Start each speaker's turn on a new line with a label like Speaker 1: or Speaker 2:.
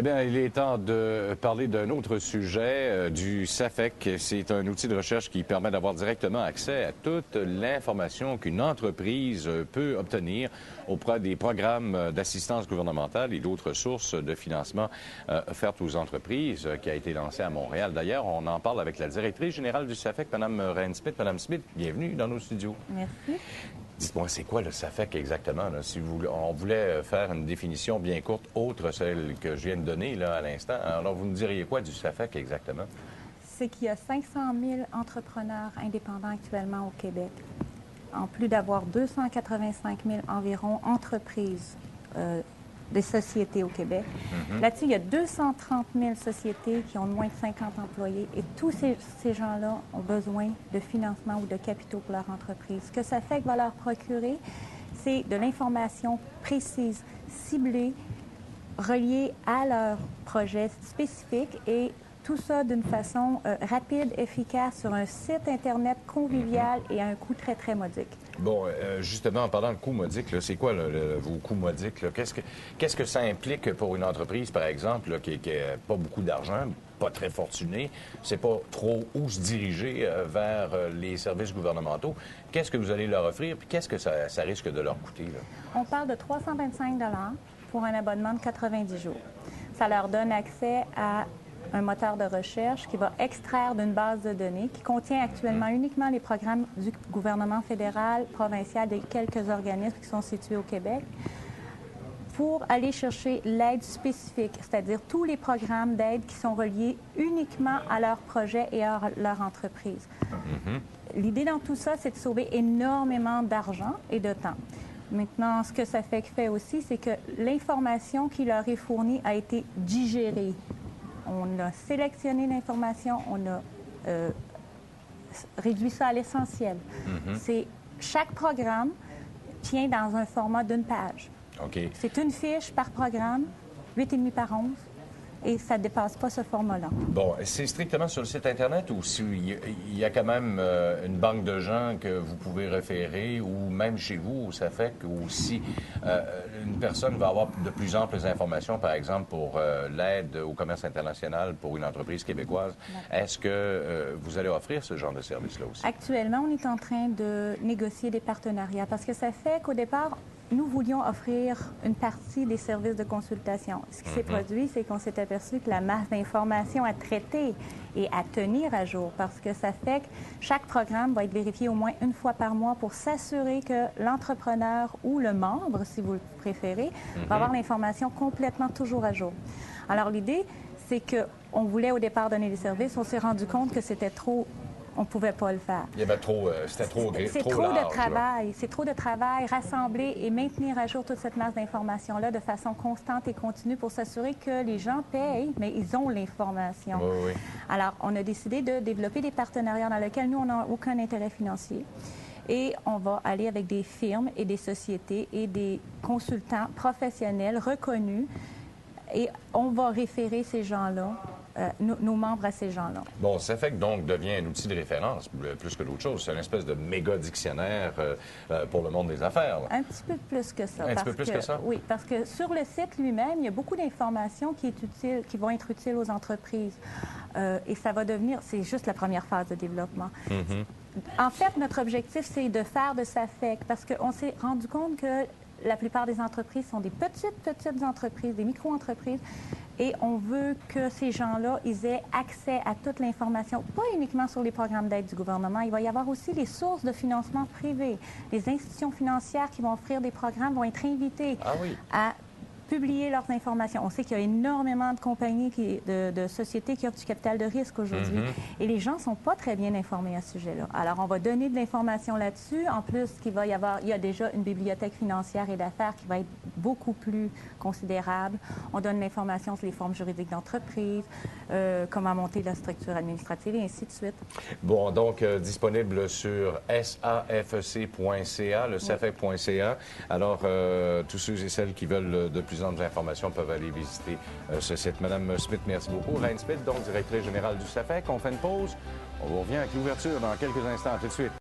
Speaker 1: Eh bien, il est temps de parler d'un autre sujet, du SAFEC. C'est un outil de recherche qui permet d'avoir directement accès à toute l'information qu'une entreprise peut obtenir auprès des programmes d'assistance gouvernementale et d'autres sources de financement offertes aux entreprises, qui a été lancé à Montréal. D'ailleurs, on en parle avec la directrice générale du SAFEC, Mme Reine-Smith. Mme Smith, bienvenue dans nos studios.
Speaker 2: Merci.
Speaker 1: Dites-moi, c'est quoi le SAFEC exactement? Là? Si on voulait faire une définition bien courte, autre celle que je viens de donner là, à l'instant, alors vous nous diriez quoi du SAFEC exactement?
Speaker 2: C'est qu'il y a 500 000 entrepreneurs indépendants actuellement au Québec, en plus d'avoir 285 000 environ entreprises, des sociétés au Québec. Là-dessus, il y a 230 000 sociétés qui ont moins de 50 employés et tous ces gens-là ont besoin de financement ou de capitaux pour leur entreprise. Ce que SAFEC va leur procurer, c'est de l'information précise, ciblée, reliée à leur projet spécifique et tout ça d'une façon rapide, efficace, sur un site Internet convivial et à un coût très, très modique.
Speaker 1: Bon, justement, en parlant de coûts modiques, c'est quoi vos coûts modiques? Qu'est-ce que ça implique pour une entreprise, par exemple, qui n'a pas beaucoup d'argent, pas très fortunée, ne sait pas trop où se diriger vers les services gouvernementaux? Qu'est-ce que vous allez leur offrir, puis qu'est-ce que ça risque de leur coûter? Là?
Speaker 2: On parle de 325 $ pour un abonnement de 90 jours. Ça leur donne accès à un moteur de recherche qui va extraire d'une base de données qui contient actuellement uniquement les programmes du gouvernement fédéral, provincial et quelques organismes qui sont situés au Québec pour aller chercher l'aide spécifique, c'est-à-dire tous les programmes d'aide qui sont reliés uniquement à leur projet et à leur entreprise. L'idée dans tout ça, c'est de sauver énormément d'argent et de temps. Maintenant, ce que SAFEC fait aussi, c'est que l'information qui leur est fournie a été digérée. On a sélectionné l'information, on a réduit ça à l'essentiel. C'est chaque programme tient dans un format d'une page.
Speaker 1: Okay.
Speaker 2: C'est une fiche par programme, 8,5 par 11, et ça ne dépasse pas ce format-là.
Speaker 1: Bon, c'est strictement sur le site Internet ou s'il y a quand même une banque de gens que vous pouvez référer ou même chez vous, où ça fait que si une personne va avoir de plus amples informations, par exemple, pour l'aide au commerce international pour une entreprise québécoise, est-ce que vous allez offrir ce genre de service-là aussi?
Speaker 2: Actuellement, on est en train de négocier des partenariats parce que ça fait qu'au départ, nous voulions offrir une partie des services de consultation. Ce qui s'est produit, c'est qu'on s'est aperçu que la masse d'informations à traiter et à tenir à jour, parce que ça fait que chaque programme va être vérifié au moins une fois par mois pour s'assurer que l'entrepreneur ou le membre, si vous le préférez, va avoir l'information complètement toujours à jour. Alors l'idée, c'est qu'on voulait au départ donner des services, on s'est rendu compte que c'était trop... On ne pouvait pas le faire.
Speaker 1: Il y avait c'était trop large.
Speaker 2: C'est trop de travail. C'est trop de travail, rassembler et maintenir à jour toute cette masse d'informations-là de façon constante et continue pour s'assurer que les gens payent, mais ils ont l'information.
Speaker 1: Oui.
Speaker 2: Alors, on a décidé de développer des partenariats dans lesquels nous, on n'a aucun intérêt financier. Et on va aller avec des firmes et des sociétés et des consultants professionnels reconnus et on va référer ces gens-là, nos membres à ces gens-là.
Speaker 1: Bon, SAFEC, donc, devient un outil de référence, plus que d'autres choses. C'est une espèce de méga dictionnaire pour le monde des affaires. Là.
Speaker 2: Un petit peu plus que ça.
Speaker 1: Un petit peu plus que ça?
Speaker 2: Oui, parce que sur le site lui-même, il y a beaucoup d'informations qui vont être utiles aux entreprises. Et ça va devenir... C'est juste la première phase de développement. En fait, notre objectif, c'est de faire de SAFEC, parce qu'on s'est rendu compte que la plupart des entreprises sont des petites entreprises, des micro-entreprises, et on veut que ces gens-là, ils aient accès à toute l'information, pas uniquement sur les programmes d'aide du gouvernement. Il va y avoir aussi les sources de financement privées. Les institutions financières qui vont offrir des programmes vont être invitées à publier leurs informations. On sait qu'il y a énormément de compagnies, de sociétés qui offrent du capital de risque aujourd'hui. Et les gens ne sont pas très bien informés à ce sujet-là. Alors, on va donner de l'information là-dessus. En plus, il y a déjà une bibliothèque financière et d'affaires qui va être beaucoup plus considérable. On donne l'information sur les formes juridiques d'entreprise, comment monter la structure administrative et ainsi de suite.
Speaker 1: Bon, donc, disponible sur safec.ca, le safec.ca. Alors, tous ceux et celles qui veulent de plus d'informations peuvent aller visiter ce site. Madame Smith, merci beaucoup. Reine-Smith, donc directrice générale du SAFEC. On fait une pause. On vous revient avec l'ouverture dans quelques instants. À tout de suite.